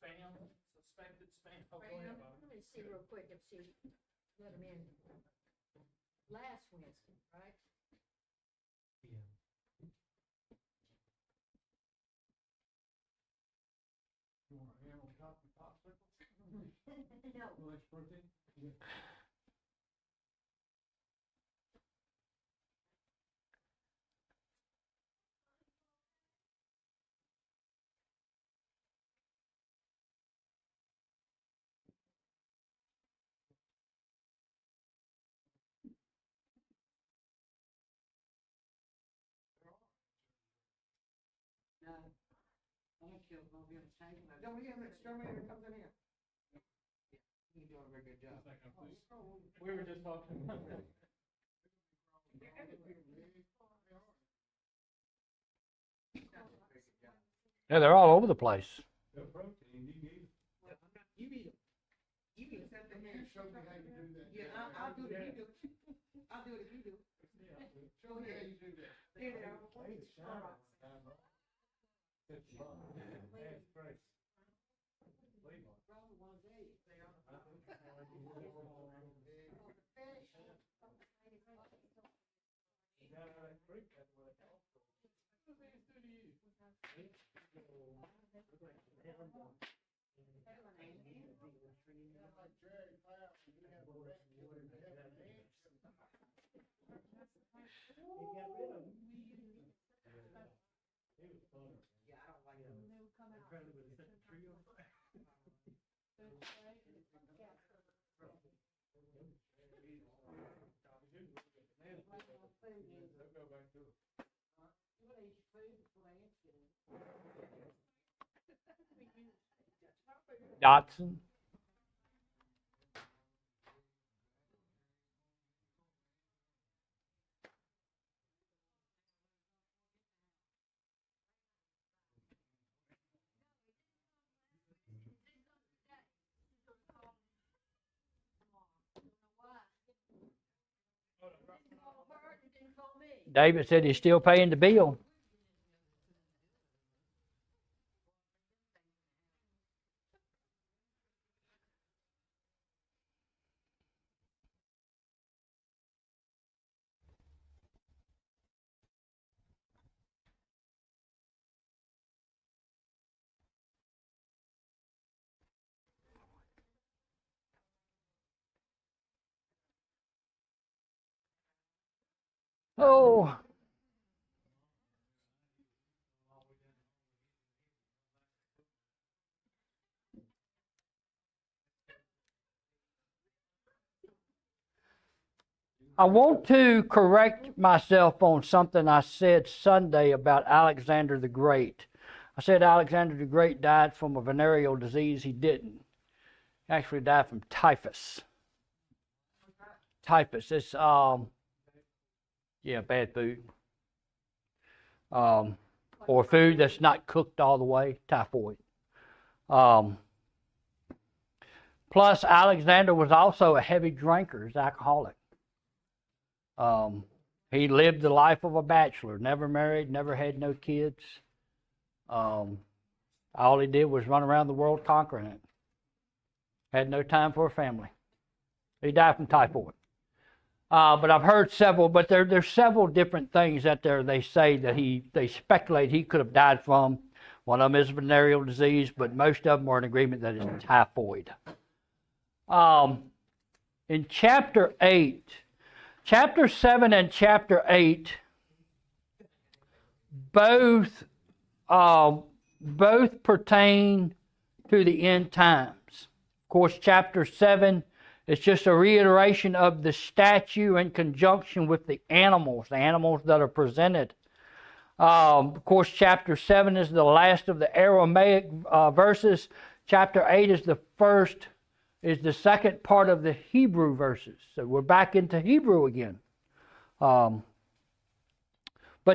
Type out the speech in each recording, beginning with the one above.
spam, suspected spam. Oh, go ahead, Bobby. Let me see real quick if she let him in last Wednesday, right? Yeah. You want a ham on top of popsicle? No. Well, that's protein. Yeah. No. I'm gonna kill Bobby on the table. Don't we have it, exterminator comes in here? You're doing a very good job. We were just talking about that. Yeah, they're all over the place. The protein, you eat. You eat them. You eat them. Show me how you do that. Yeah, I'll do it if you do. I'll do it if you do. Show me how you do that. Here they are. That's great. Probably one day. They are. Yeah, I don't like them. Dotson. David said he's still paying the bill. Oh. I want to correct myself on something I said Sunday about Alexander the Great. I said Alexander the Great died from a venereal disease. He didn't. He actually died from typhus. Typhus. It's bad food. Or food that's not cooked all the way. Typhoid. Plus, Alexander was also a heavy drinker. He's alcoholic. He lived the life of a bachelor, never married, never had no kids. All he did was run around the world conquering it. Had no time for a family. He died from typhoid. But I've heard several, but there's several different things that they say that they speculate he could have died from. One of them is venereal disease, but most of them are in agreement that it's typhoid. In chapter 8, Chapter 7 and Chapter 8 both pertain to the end times. Of course, Chapter 7 is just a reiteration of the statue in conjunction with the animals that are presented. Of course, Chapter 7 is the last of the Aramaic verses. Chapter 8 is the second part of the Hebrew verses. So we're back into Hebrew again. But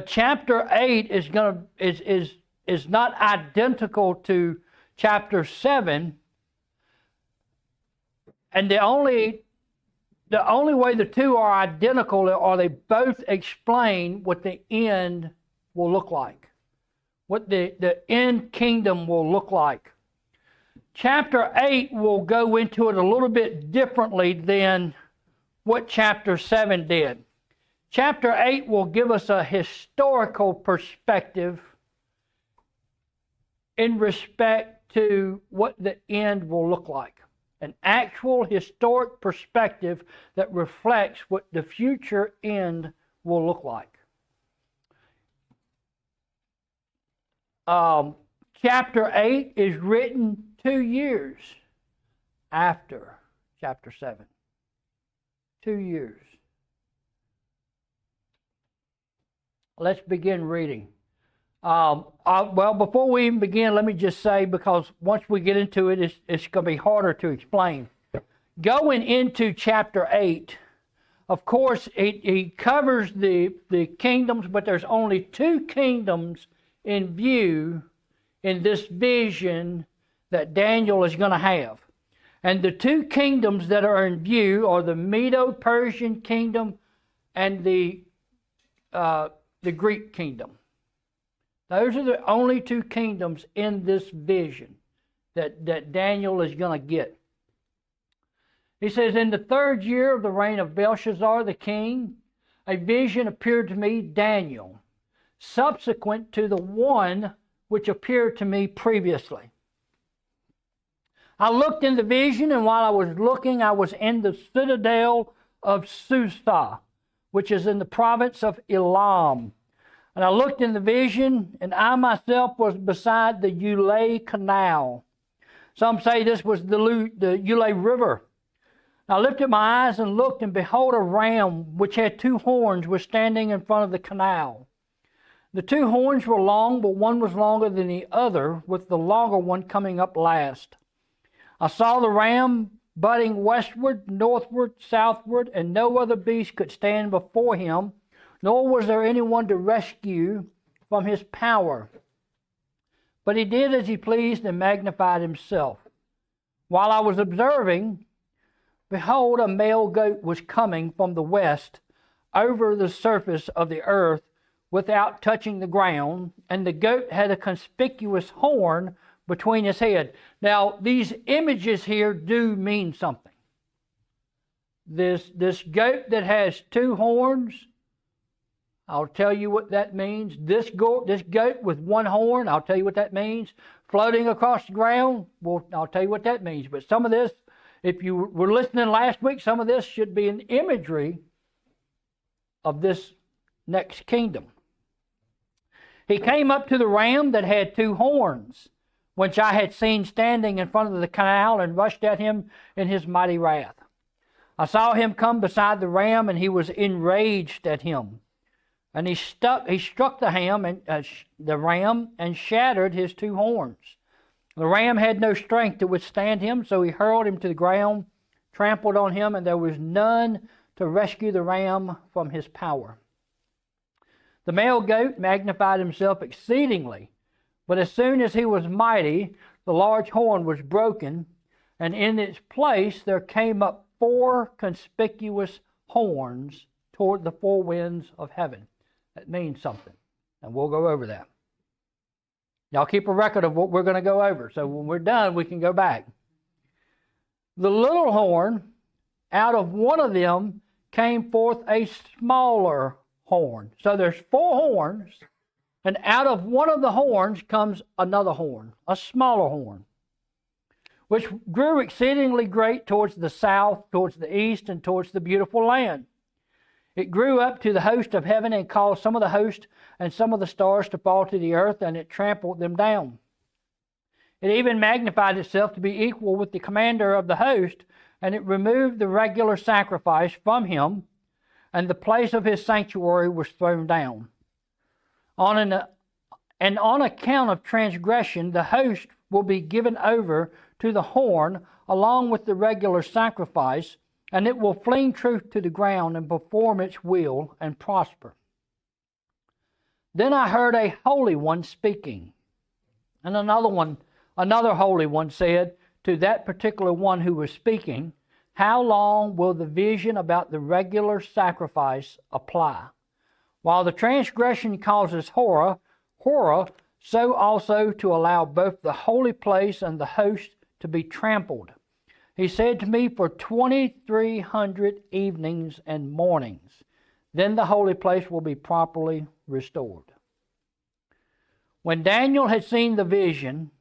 chapter 8 is not identical to chapter 7. And the only way the two are identical are they both explain what the end will look like. What the end kingdom will look like. chapter 8 will go into it a little bit differently than what chapter 7 did. Chapter 8 will give us a historical perspective in respect to what the end will look like. An actual historic perspective that reflects what the future end will look like. Chapter 8 is written 2 years after chapter 7. 2 years. Let's begin reading. Well, before we even begin, let me just say, because once we get into it, it's going to be harder to explain. Going into chapter 8, of course, he covers the kingdoms, but there's only 2 kingdoms in view in this vision that Daniel is going to have. And the 2 kingdoms that are in view are the Medo-Persian kingdom and the Greek kingdom. Those are the only 2 kingdoms in this vision that Daniel is going to get. He says, in the 3rd year of the reign of Belshazzar the king, a vision appeared to me, Daniel, subsequent to the one which appeared to me previously. I looked in the vision, and while I was looking, I was in the citadel of Susa, which is in the province of Elam. And I looked in the vision, and I myself was beside the Ulai Canal. Some say this was the Ulai River. I lifted my eyes and looked, and behold, a ram which had 2 horns was standing in front of the canal. The 2 horns were long, but one was longer than the other, with the longer one coming up last. I saw the ram butting westward, northward, southward, and no other beast could stand before him, nor was there anyone to rescue from his power. But he did as he pleased and magnified himself. While I was observing, behold, a male goat was coming from the west over the surface of the earth without touching the ground, and the goat had a conspicuous horn between his head. Now, these images here do mean something. This goat that has 2 horns, I'll tell you what that means. This goat with 1 horn, I'll tell you what that means. Floating across the ground, well, I'll tell you what that means. But some of this, if you were listening last week, some of this should be an imagery of this next kingdom. He came up to the ram that had 2 horns, which I had seen standing in front of the canal, and rushed at him in his mighty wrath. I saw him come beside the ram, and he was enraged at him. And he struck the ram and shattered his 2 horns. The ram had no strength to withstand him, so he hurled him to the ground, trampled on him, and there was none to rescue the ram from his power. The male goat magnified himself exceedingly, but as soon as he was mighty, the large horn was broken, and in its place there came up 4 conspicuous horns toward the 4 winds of heaven. That means something, and we'll go over that. Y'all keep a record of what we're going to go over, so when we're done, we can go back. The little horn, out of one of them came forth a smaller horn. So there's 4 horns, and out of one of the horns comes another horn, a smaller horn, which grew exceedingly great towards the south, towards the east, and towards the beautiful land. It grew up to the host of heaven and caused some of the host and some of the stars to fall to the earth, and it trampled them down. It even magnified itself to be equal with the commander of the host, and it removed the regular sacrifice from him, and the place of his sanctuary was thrown down. On account of transgression, the host will be given over to the horn along with the regular sacrifice, and it will fling truth to the ground and perform its will and prosper. Then I heard a holy one speaking, and another holy one said to that particular one who was speaking, how long will the vision about the regular sacrifice apply? While the transgression causes horror, so also to allow both the holy place and the host to be trampled. He said to me, for 2,300 evenings and mornings, then the holy place will be properly restored. When Daniel had seen the vision,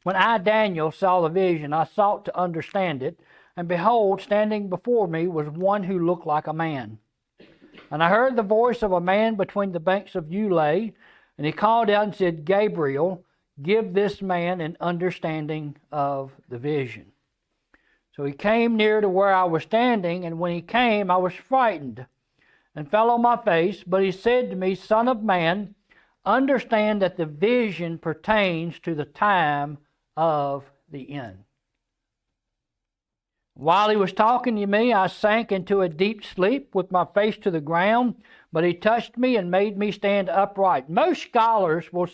Daniel, saw the vision, I sought to understand it, and behold, standing before me was one who looked like a man. And I heard the voice of a man between the banks of Ulai, and he called out and said, Gabriel, give this man an understanding of the vision. So he came near to where I was standing, and when he came, I was frightened and fell on my face. But he said to me, Son of man, understand that the vision pertains to the time of the end. While he was talking to me, I sank into a deep sleep with my face to the ground, but he touched me and made me stand upright. Most scholars would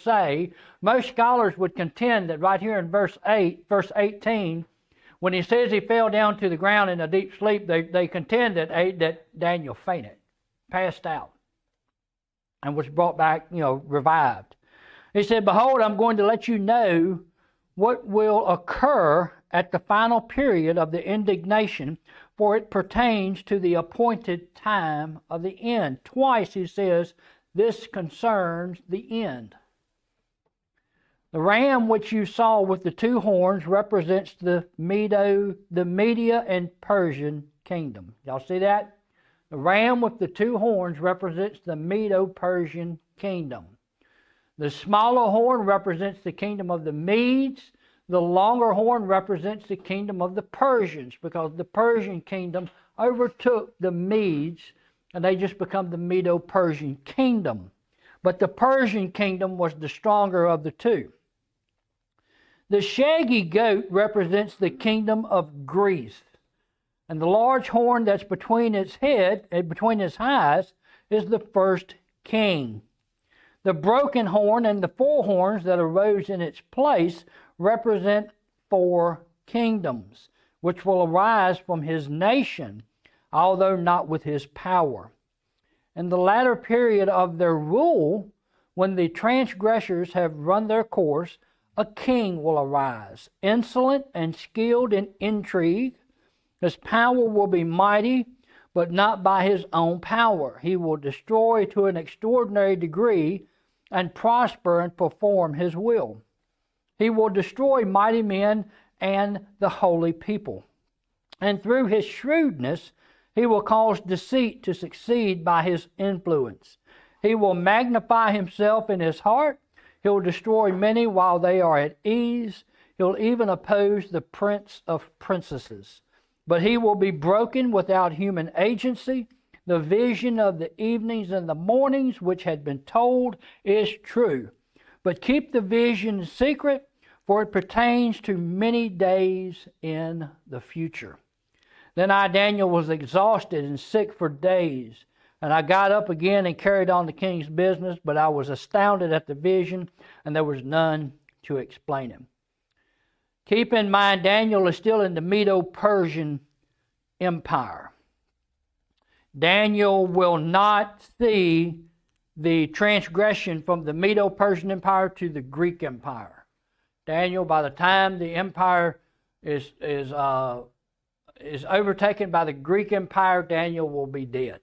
contend that right here in verse 18, when he says he fell down to the ground in a deep sleep, they contend that Daniel fainted, passed out, and was brought back, revived. He said, Behold, I'm going to let you know what will occur at the final period of the indignation, for it pertains to the appointed time of the end. Twice he says, this concerns the end. The ram which you saw with the two horns represents the Media and Persian kingdom. Y'all see that? The ram with the two horns represents the Medo-Persian kingdom. The smaller horn represents the kingdom of the Medes. The longer horn represents the kingdom of the Persians, because the Persian kingdom overtook the Medes, and they just become the Medo-Persian kingdom. But the Persian kingdom was the stronger of the two. The shaggy goat represents the kingdom of Greece, and the large horn that's between its head and between its eyes is the first king. The broken horn and the four horns that arose in its place represent four kingdoms, which will arise from his nation, although not with his power. In the latter period of their rule, when the transgressors have run their course, a king will arise, insolent and skilled in intrigue. His power will be mighty, but not by his own power. He will destroy to an extraordinary degree and prosper and perform his will. He will destroy mighty men and the holy people. And through his shrewdness, he will cause deceit to succeed by his influence. He will magnify himself in his heart. He'll destroy many while they are at ease. He'll even oppose the prince of princesses. But he will be broken without human agency. The vision of the evenings and the mornings which had been told is true. But keep the vision secret, for it pertains to many days in the future. Then I, Daniel, was exhausted and sick for days. And I got up again and carried on the king's business, but I was astounded at the vision, and there was none to explain him. Keep in mind, Daniel is still in the Medo-Persian Empire. Daniel will not see the transgression from the Medo-Persian Empire to the Greek Empire. Daniel, by the time the empire is overtaken by the Greek Empire, Daniel will be dead.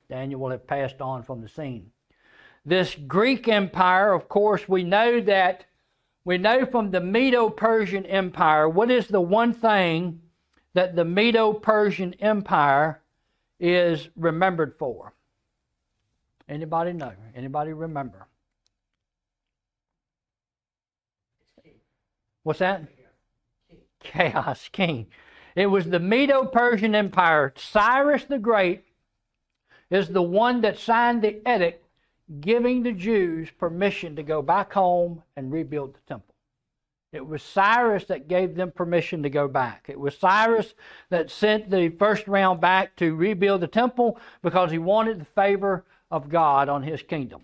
Daniel will have passed on from the scene. This Greek Empire, of course, we know from the Medo-Persian Empire, what is the one thing that the Medo-Persian Empire is remembered for? Anybody know? Anybody remember? What's that? Chaos king. It was the Medo-Persian Empire. Cyrus the Great is the one that signed the edict giving the Jews permission to go back home and rebuild the temple. It was Cyrus that gave them permission to go back. It was Cyrus that sent the first round back to rebuild the temple because he wanted the favor of God on his kingdom.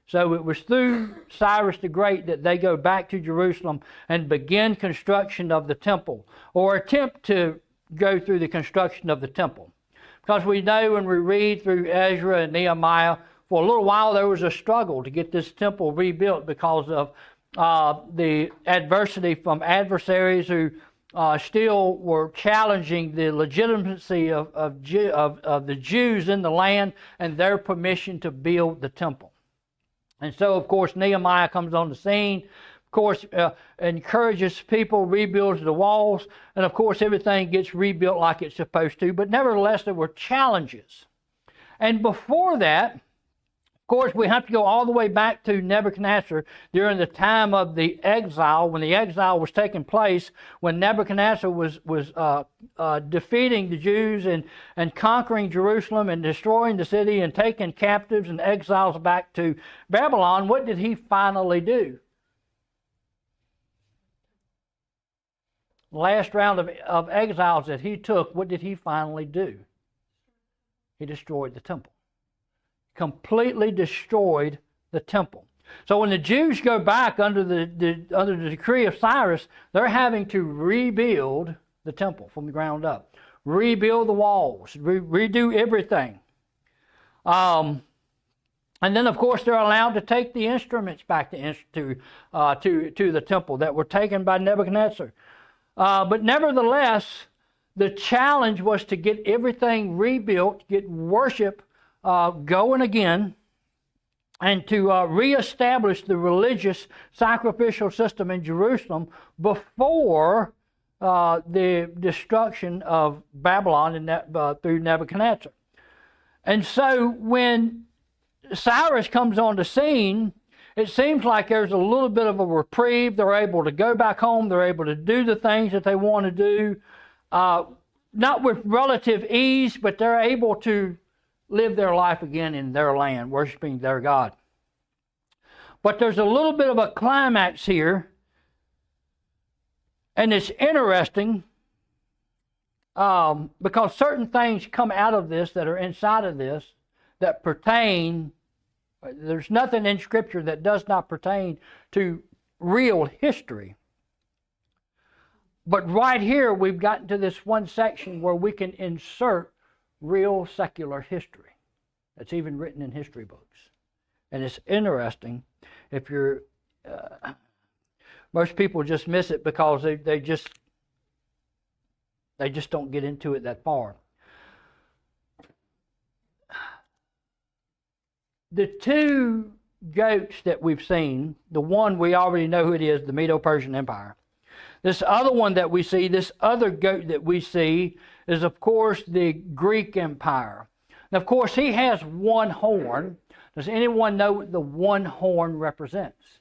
So it was through Cyrus the Great that they go back to Jerusalem and begin construction of the temple, or attempt to go through the construction of the temple. Because we know when we read through Ezra and Nehemiah, for a little while there was a struggle to get this temple rebuilt because of the adversity from adversaries who still were challenging the legitimacy of the Jews in the land and their permission to build the temple. And so, of course, Nehemiah comes on the scene, of course, encourages people, rebuilds the walls, and of course everything gets rebuilt like it's supposed to. But nevertheless, there were challenges. And before that, of course, we have to go all the way back to Nebuchadnezzar during the time of the exile, when the exile was taking place, when Nebuchadnezzar was defeating the Jews and conquering Jerusalem and destroying the city and taking captives and exiles back to Babylon. What did he finally do? Last round of exiles that he took, what did he finally do? He destroyed the temple. Completely destroyed the temple. So when the Jews go back under the decree of Cyrus, they're having to rebuild the temple from the ground up, rebuild the walls, redo everything. And then, of course, they're allowed to take the instruments back to the temple that were taken by Nebuchadnezzar. But nevertheless, the challenge was to get everything rebuilt, get worship going again, and to reestablish the religious sacrificial system in Jerusalem before the destruction of Babylon through Nebuchadnezzar. And so when Cyrus comes on the scene, it seems like there's a little bit of a reprieve. They're able to go back home. They're able to do the things that they want to do, not with relative ease, but they're able to live their life again in their land, worshiping their God. But there's a little bit of a climax here, and it's interesting because certain things come out of this that are inside of this that pertain. There's nothing in Scripture that does not pertain to real history. But right here, we've gotten to this one section where we can insert real secular history that's even written in history books. And it's interesting if you're most people just miss it because they just don't get into it that far. The two goats that we've seen, the one we already know who it is, the Medo-Persian Empire. This other one that we see, this other goat that we see, is of course the Greek Empire. Now, of course, he has one horn. Does anyone know what the one horn represents?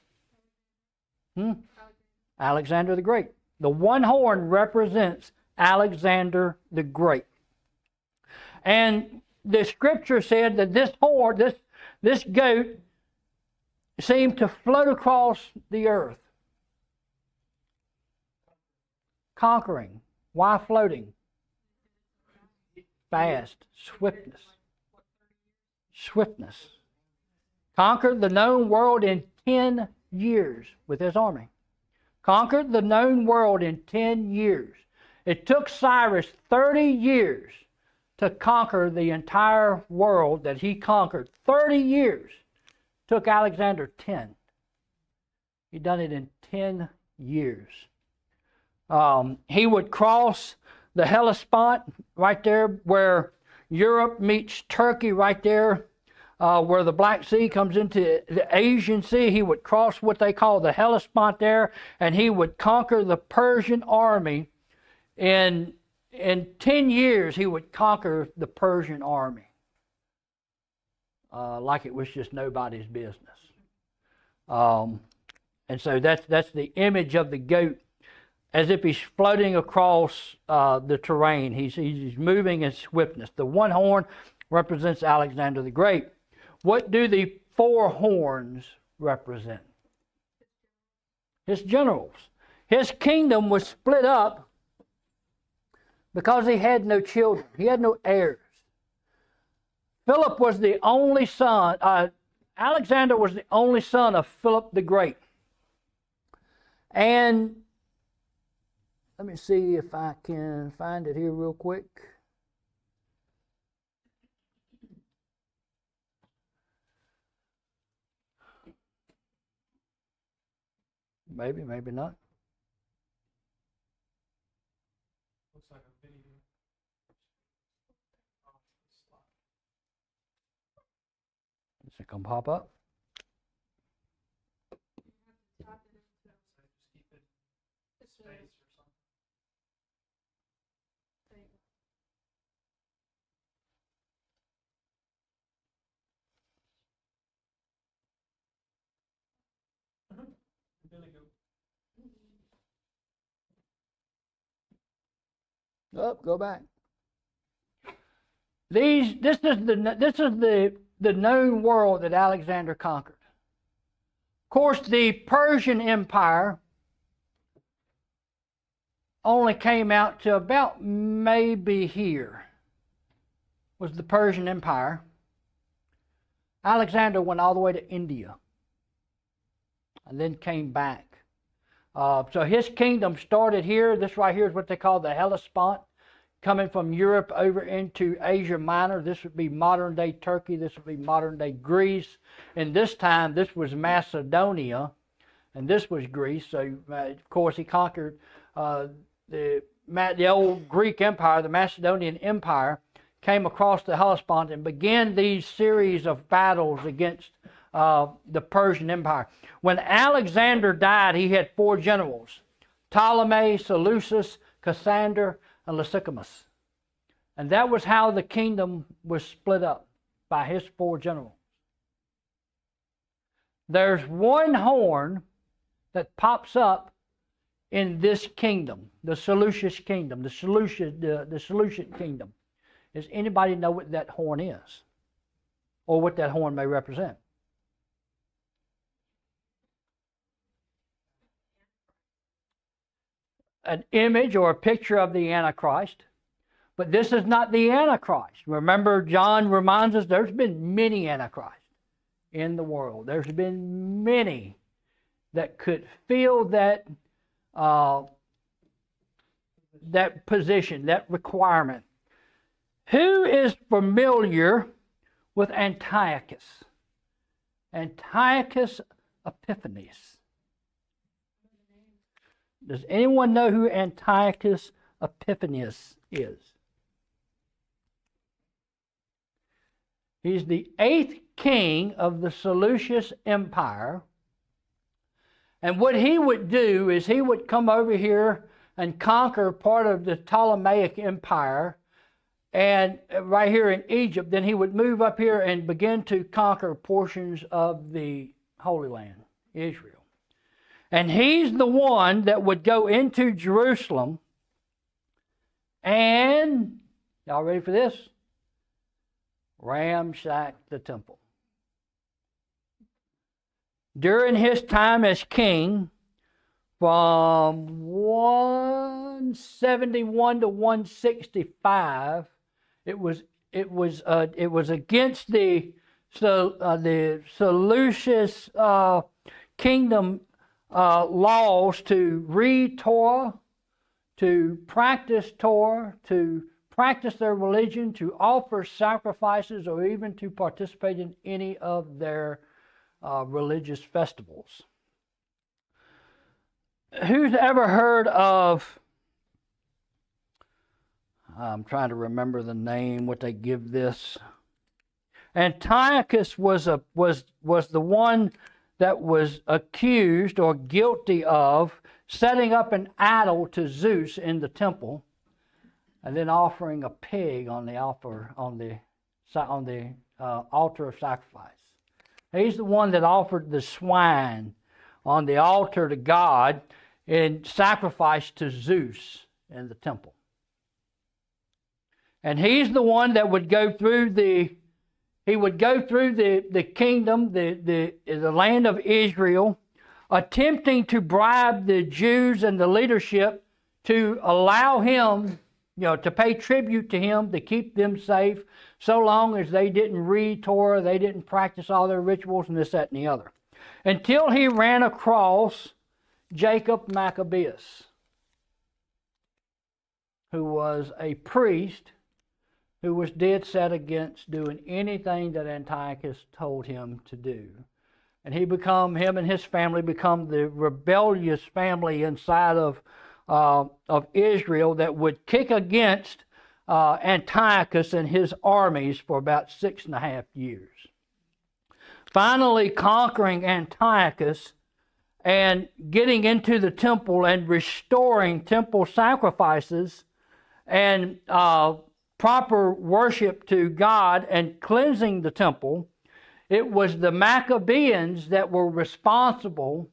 Alexander the Great. The one horn represents Alexander the Great. And the Scripture said that this horn, this goat, seemed to float across the earth, conquering. Why floating? Fast, swiftness. Conquered the known world in 10 years with his army. Conquered the known world in 10 years. It took Cyrus 30 years to conquer the entire world that he conquered. 30 years. Took Alexander 10. He done it in 10 years. He would cross the Hellespont right there where Europe meets Turkey, right there where the Black Sea comes into the Asian Sea. He would cross what they call the Hellespont there, and he would conquer the Persian army. In 10 years, he would conquer the Persian army like it was just nobody's business. And so that's the image of the goat, as if he's floating across the terrain. He's moving in swiftness. The one horn represents Alexander the Great. What do the four horns represent? His generals. His kingdom was split up because he had no children. He had no heirs. Philip was the only son. Alexander was the only son of Philip the Great. And let me see if I can find it here real quick. Maybe, maybe not. Looks like a video. Is it gonna pop up? Type it into Just keep it this space or something. thing. Billy Goat. Up, go back. This is the known world that Alexander conquered. Of course, the Persian Empire only came out to about maybe here was the Persian Empire. Alexander went all the way to India and then came back. So his kingdom started here. This right here is what they call the Hellespont, coming from Europe over into Asia Minor. This would be modern day Turkey. This would be modern day Greece. And this time, this was Macedonia, and this was Greece. So, of course, he conquered the old Greek Empire, the Macedonian Empire, came across the Hellespont and began these series of battles against the Persian Empire. When Alexander died, he had 4 generals: Ptolemy, Seleucus, Cassander, and Lysicomus. And that was how the kingdom was split up, by his 4 generals. There's one horn that pops up in this kingdom, the Seleucus kingdom, the Seleucid kingdom. Does anybody know what that horn is? Or what that horn may represent? An image or a picture of the Antichrist. But this is not the Antichrist. Remember, John reminds us there's been many Antichrists in the world. There's been many that could fill that position, that requirement. Who is familiar with Antiochus? Antiochus Epiphanes. Does anyone know who Antiochus Epiphanes is? He's the 8th king of the Seleucus Empire. And what he would do is he would come over here and conquer part of the Ptolemaic Empire, and right here in Egypt. Then he would move up here and begin to conquer portions of the Holy Land, Israel. And he's the one that would go into Jerusalem and, y'all ready for this? Ransack the temple. During his time as king, from 171 to 165, it was against the Seleucus kingdom laws to read Torah, to practice their religion, to offer sacrifices, or even to participate in any of their religious festivals. Who's ever heard of, I'm trying to remember the name, what they give this. Antiochus was the one that was accused or guilty of setting up an idol to Zeus in the temple, and then offering a pig on the altar of sacrifice. He's the one that offered the swine on the altar to God in sacrifice to Zeus in the temple. And he's the one that would go through the kingdom, the land of Israel, attempting to bribe the Jews and the leadership to allow him, to pay tribute to him, to keep them safe, so long as they didn't read Torah, they didn't practice all their rituals and this, that, and the other. Until he ran across Jacob Maccabeus, who was a priest who was dead set against doing anything that Antiochus told him to do. and him and his family become the rebellious family inside of Israel that would kick against Antiochus and his armies for about 6.5 years. Finally conquering Antiochus and getting into the temple and restoring temple sacrifices and proper worship to God and cleansing the temple, it was the Maccabees that were responsible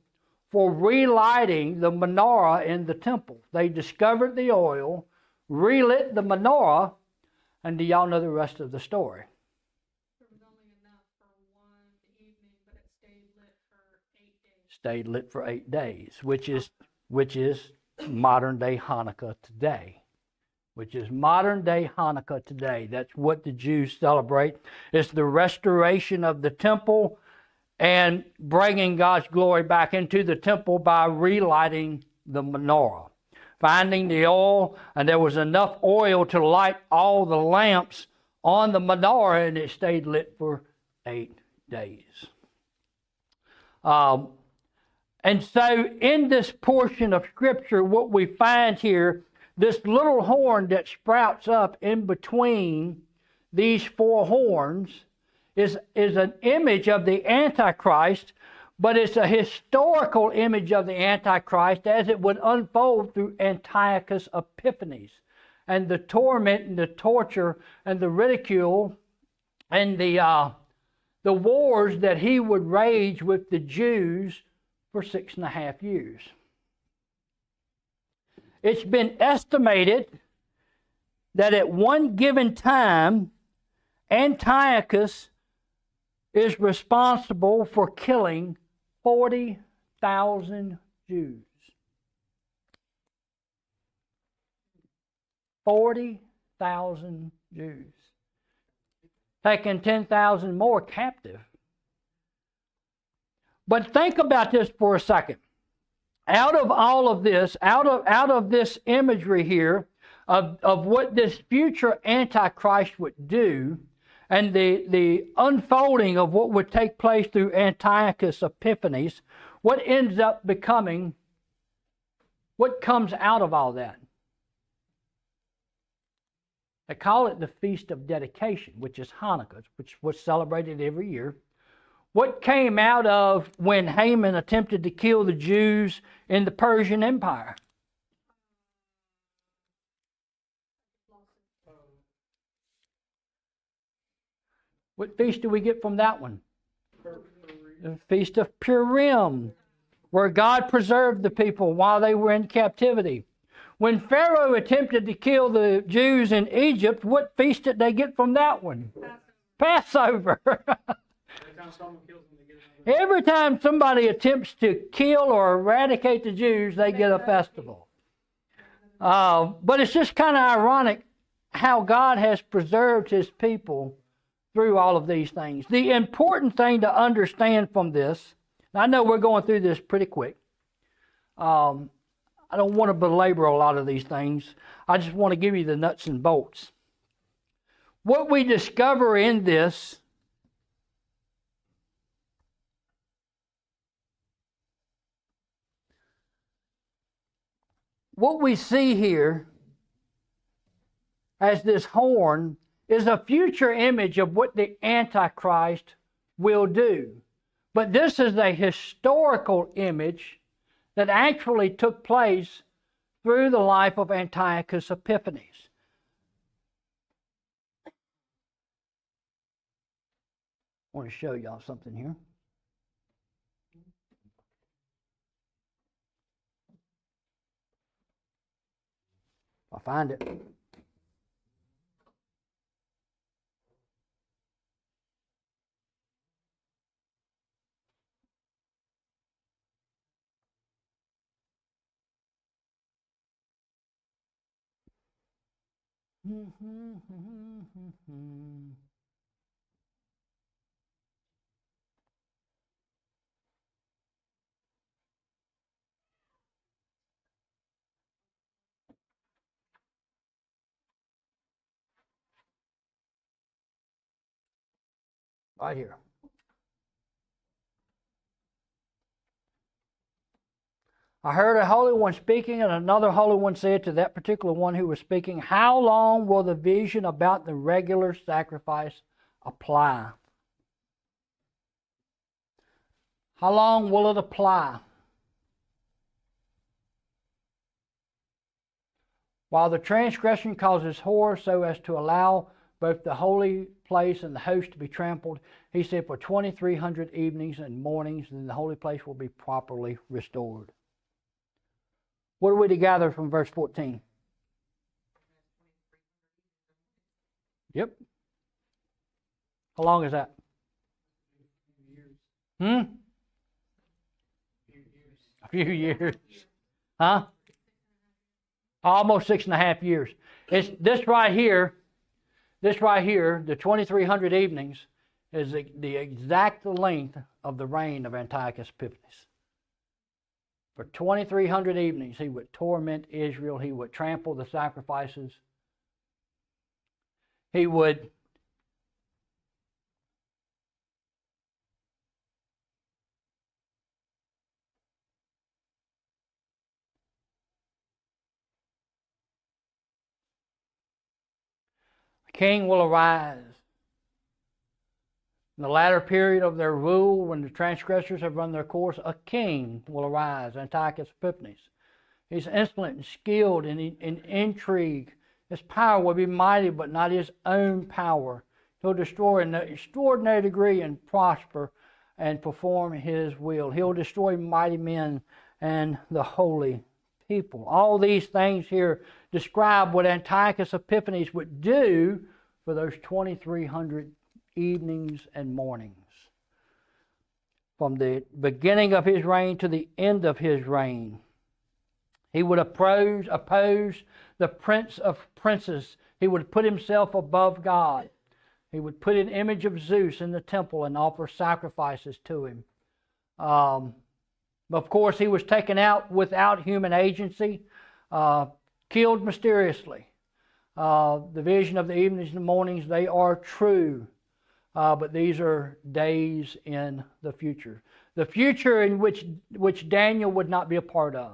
for relighting the menorah in the temple. They discovered the oil, relit the menorah, and do y'all know the rest of the story? There was only enough for one evening, but it stayed lit for 8 days. Stayed lit for 8 days, which is modern day Hanukkah today. That's what the Jews celebrate. It's the restoration of the temple and bringing God's glory back into the temple by relighting the menorah. Finding the oil, and there was enough oil to light all the lamps on the menorah, and it stayed lit for 8 days. And so in this portion of Scripture, what we find here, this little horn that sprouts up in between these 4 horns is an image of the Antichrist, but it's a historical image of the Antichrist as it would unfold through Antiochus Epiphanes, and the torment and the torture and the ridicule and the wars that he would rage with the Jews for 6.5 years. It's been estimated that at one given time, Antiochus is responsible for killing 40,000 Jews. 40,000 Jews. Taking 10,000 more captive. But think about this for a second. Out of all of this, out of this imagery here of what this future Antichrist would do, and the unfolding of what would take place through Antiochus Epiphanes, what ends up becoming, what comes out of all that? They call it the Feast of Dedication, which is Hanukkah, which was celebrated every year. What came out of when Haman attempted to kill the Jews in the Persian Empire? What feast do we get from that one? The Feast of Purim, where God preserved the people while they were in captivity. When Pharaoh attempted to kill the Jews in Egypt, what feast did they get from that one? Passover. Every time somebody attempts to kill or eradicate the Jews, they get a festival. But it's just kind of ironic how God has preserved His people through all of these things. The important thing to understand from this, I know we're going through this pretty quick. I don't want to belabor a lot of these things. I just want to give you the nuts and bolts. What we discover in this what we see here as this horn is a future image of what the Antichrist will do. But this is a historical image that actually took place through the life of Antiochus Epiphanes. I want to show y'all something here. I'll find it. Right here. I heard a holy one speaking, and another holy one said to that particular one who was speaking, how long will the vision about the regular sacrifice apply? How long will it apply? While the transgression causes horror so as to allow both the holy place and the host to be trampled, he said for 2,300 evenings and mornings, then the holy place will be properly restored. What are we to gather from verse 14? Yep. How long is that? A few years. Huh? Almost 6.5 years. It's this right here, the 2,300 evenings, is the exact length of the reign of Antiochus Epiphanes. For 2,300 evenings, he would torment Israel. He would trample the sacrifices. He would a king will arise. In the latter period of their rule, when the transgressors have run their course, a king will arise, Antiochus Epiphanes. He's insolent and skilled in intrigue. His power will be mighty, but not his own power. He'll destroy in an extraordinary degree and prosper and perform his will. He'll destroy mighty men and the holy people. All these things here describe what Antiochus Epiphanes would do for those 2,300 evenings and mornings. From the beginning of his reign to the end of his reign, he would oppose the prince of princes. He would put himself above God. He would put an image of Zeus in the temple and offer sacrifices to him. Of course, he was taken out without human agency, killed mysteriously. The vision of the evenings and the mornings, they are true. But these are days in the future. The future in which Daniel would not be a part of.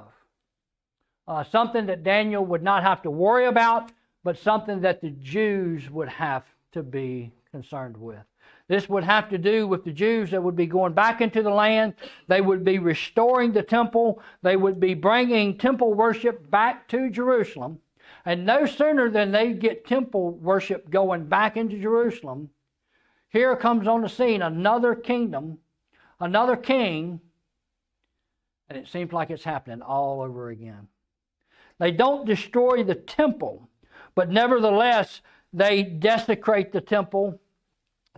Something that Daniel would not have to worry about, but something that the Jews would have to be concerned with. This would have to do with the Jews that would be going back into the land. They would be restoring the temple. They would be bringing temple worship back to Jerusalem. And no sooner than they get temple worship going back into Jerusalem, here comes on the scene another kingdom, another king, and it seems like it's happening all over again. They don't destroy the temple, but nevertheless, they desecrate the temple.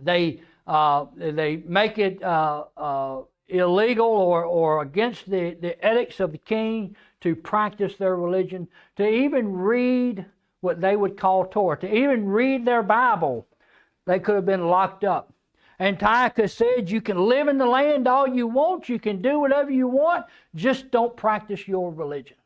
They make it illegal or against the edicts of the king to practice their religion, to even read what they would call Torah, to even read their Bible. They could have been locked up. Antiochus said, you can live in the land all you want, you can do whatever you want, just don't practice your religion.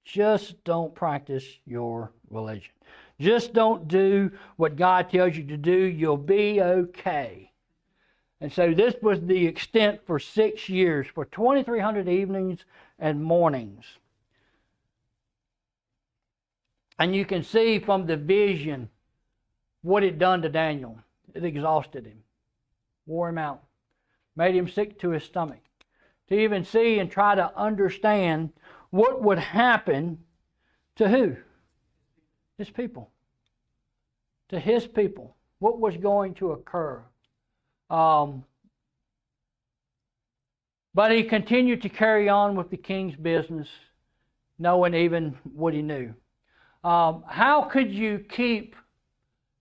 Just don't practice your religion. Just don't do what God tells you to do. You'll be okay. And so this was the extent for 6 years, for 2,300 evenings and mornings. And you can see from the vision what it done to Daniel. It exhausted him, wore him out, made him sick to his stomach. To even see and try to understand what would happen to who? His people. To his people. What was going to occur. But he continued to carry on with the king's business, knowing even what he knew. How could you keep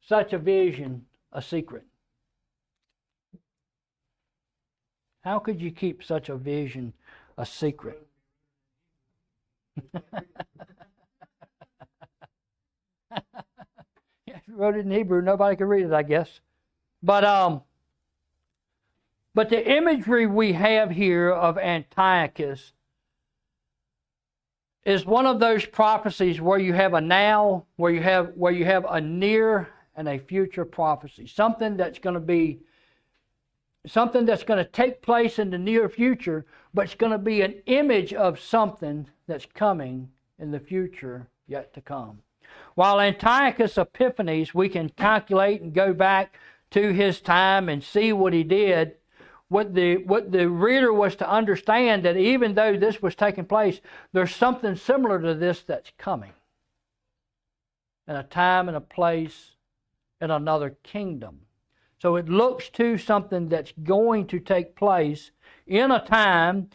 such a vision a secret? How could you keep such a vision a secret? If you wrote it in Hebrew, nobody could read it, I guess. But the imagery we have here of Antiochus is one of those prophecies where you have a now, where you have a near and a future prophecy. Something that's going to be something that's going to take place in the near future, but it's going to be an image of something that's coming in the future yet to come. While Antiochus Epiphanes, we can calculate and go back to his time and see what he did. What the reader was to understand, that even though this was taking place, there's something similar to this that's coming. In a time and a place in another kingdom. So it looks to something that's going to take place in a time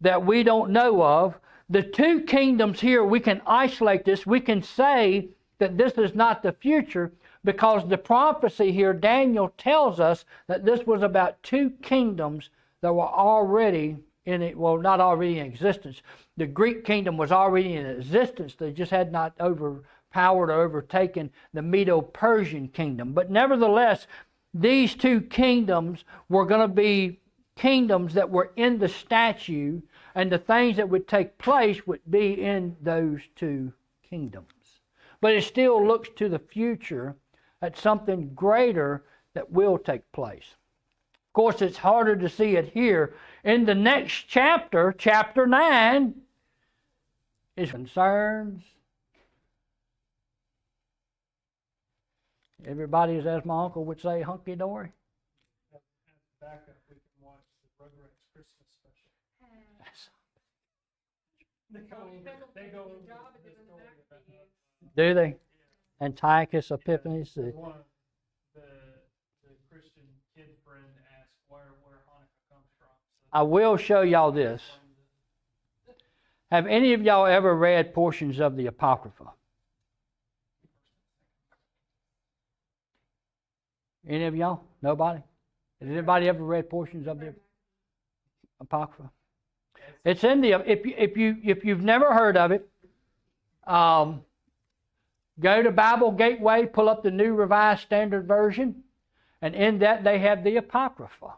that we don't know of. The two kingdoms here, we can isolate this. We can say that this is not the future, because the prophecy here, Daniel tells us that this was about two kingdoms that were already in it. Well, not already in existence. The Greek kingdom was already in existence. They just had not overpowered or overtaken the Medo-Persian kingdom. But nevertheless, these two kingdoms were going to be kingdoms that were in the statue, and the things that would take place would be in those two kingdoms. But it still looks to the future at something greater that will take place. Of course, it's harder to see it here. In the next chapter, chapter 9, is concerns. Everybody is, as my uncle would say, hunky-dory. As backup, we can watch the Rugrats Christmas special. They go over the story about Do they? Antiochus Epiphanes. one of the Christian kid friend asked where Hanukkah comes from. So I will show y'all this. Have any of y'all ever read portions of the Apocrypha? Any of y'all? Nobody? Has anybody ever read portions of the Apocrypha? It's in the. If you've never heard of it, go to Bible Gateway, pull up the New Revised Standard Version, and in that they have the Apocrypha,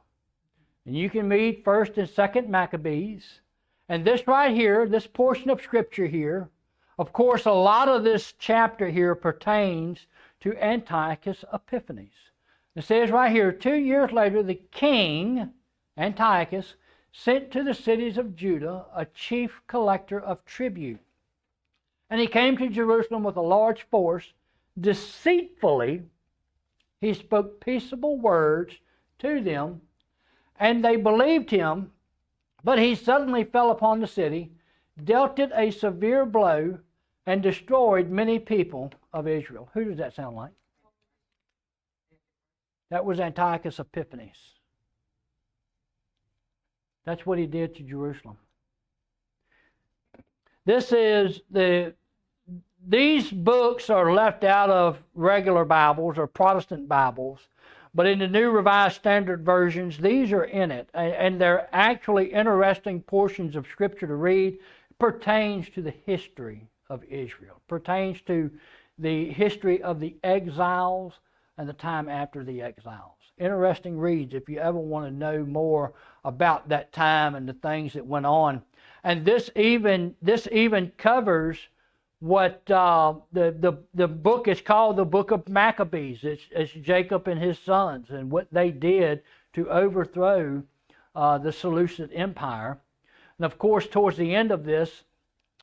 and you can read 1st and 2nd Maccabees, and this right here, this portion of Scripture here. Of course, a lot of this chapter here pertains to Antiochus Epiphanes. It says right here, 2 years later, the king, Antiochus, sent to the cities of Judah a chief collector of tribute. And he came to Jerusalem with a large force. Deceitfully, he spoke peaceable words to them, and they believed him. But he suddenly fell upon the city, dealt it a severe blow, and destroyed many people of Israel. Who does that sound like? That was Antiochus Epiphanes. That's what he did to Jerusalem. These books are left out of regular Bibles or Protestant Bibles, but in the New Revised Standard Versions, these are in it, and they're actually interesting portions of Scripture to read. It pertains to the history of Israel, pertains to the history of the exiles and the time after the exiles. Interesting reads if you ever want to know more about that time and the things that went on. And this even covers what the book is called the Book of Maccabees. It's Jacob and his sons and what they did to overthrow the Seleucid Empire. And of course, towards the end of this,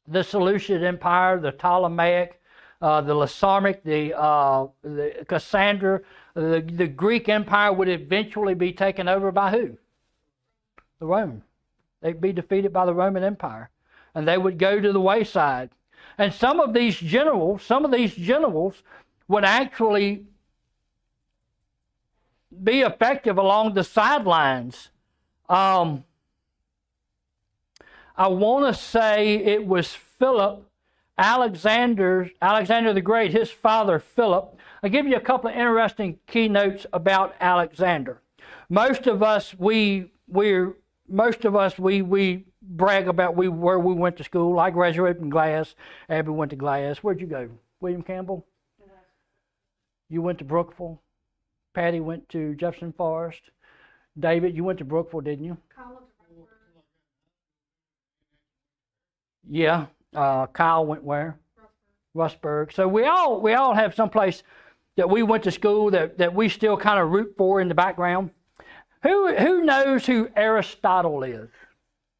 the Seleucid Empire, the Ptolemaic, the Lasamric, the Cassandra, the Greek Empire would eventually be taken over by who? The Rome. They'd be defeated by the Roman Empire, and they would go to the wayside. And some of these generals would actually be effective along the sidelines. I want to say it was Philip, Alexander the Great, his father Philip. I'll give you a couple of interesting keynotes about Alexander. Most of us we brag about where we went to school. I graduated from Glass. Abby went to Glass. Where'd you go? William Campbell? You went to Brookville. Patty went to Jefferson Forest. David, you went to Brookville, didn't you? College. Yeah. Kyle went where? Rustburg. So we all have some place that we went to school that we still kind of root for in the background. Who knows who Aristotle is?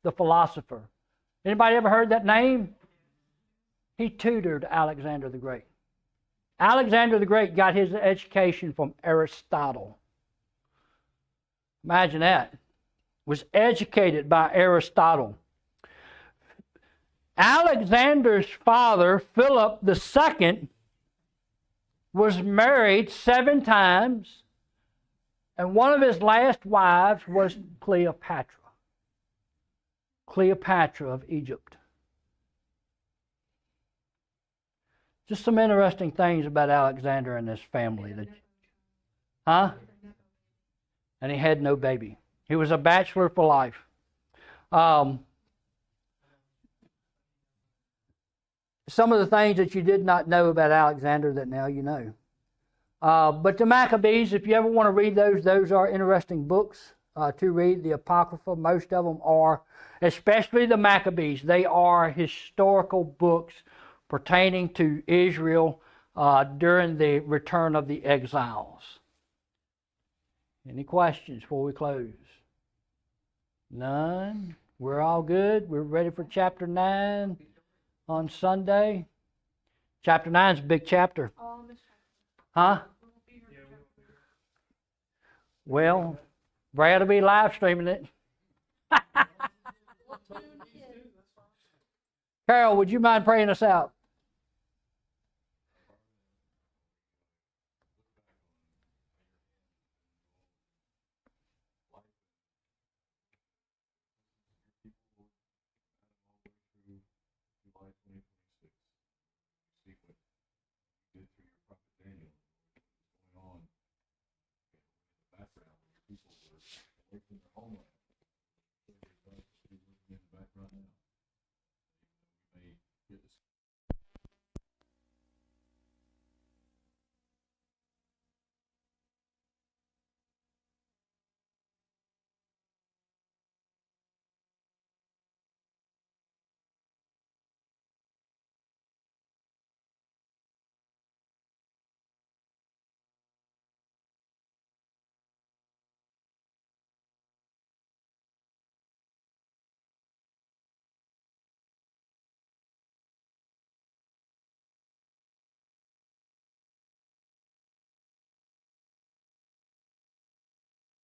The philosopher. Anybody ever heard that name? He tutored Alexander the Great. Alexander the Great got his education from Aristotle. Imagine that. Was educated by Aristotle. Alexander's father, Philip II, was married 7 times, and one of his last wives was Cleopatra. Cleopatra of Egypt. Just some interesting things about Alexander and his family. And he had no baby. He was a bachelor for life. Some of the things that you did not know about Alexander that now you know. But the Maccabees, if you ever want to read those are interesting books to read. The Apocrypha, most of them are, especially the Maccabees, they are historical books pertaining to Israel during the return of the exiles. Any questions before we close? None? We're all good? We're ready for chapter 9 on Sunday? Chapter 9 is a big chapter. Huh? Well, Brad will be live streaming it. Carol, would you mind praying us out?